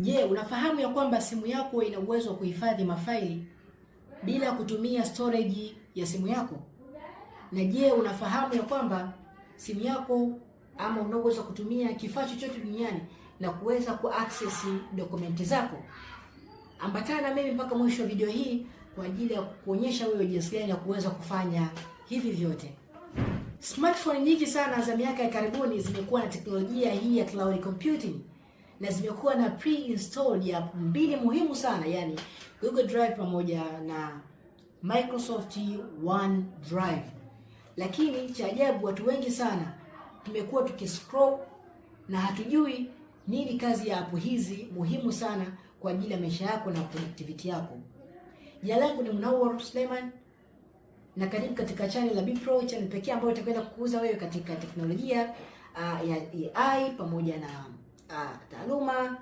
Je, unafahamu ya kwamba simu yako ina uwezo wa kuhifadhi mafaili bila kutumia storage ya simu yako? Na je, unafahamu ya kwamba simu yako ama unaweza kutumia kifaa chochote duniani na kuweza kuaccess dokumenti zako? Ambatana na mimi mpaka mwisho wa video hii kwa ajili ya kuonyesha wewe jinsi gani ya kuweza kufanya hivi vyote. Smartphone nyingi sana za miaka ya karibuni zimekuwa na teknolojia hii ya cloud computing na zimekuwa na pre-installed ya app mbili muhimu sana, yani Google Drive pamoja na Microsoft OneDrive. Lakini cha ajabu, watu wengi sana tumekuwa tukiscroll na hatujui nini kazi ya app hizi muhimu sana kwa ajili ya maisha yako na productivity yako. Jina langu ni Munawar Suleiman na karibu katika channel la BPro, channel pekee ambayo itakwenda kukuza wewe katika teknolojia ya AI pamoja na taaluma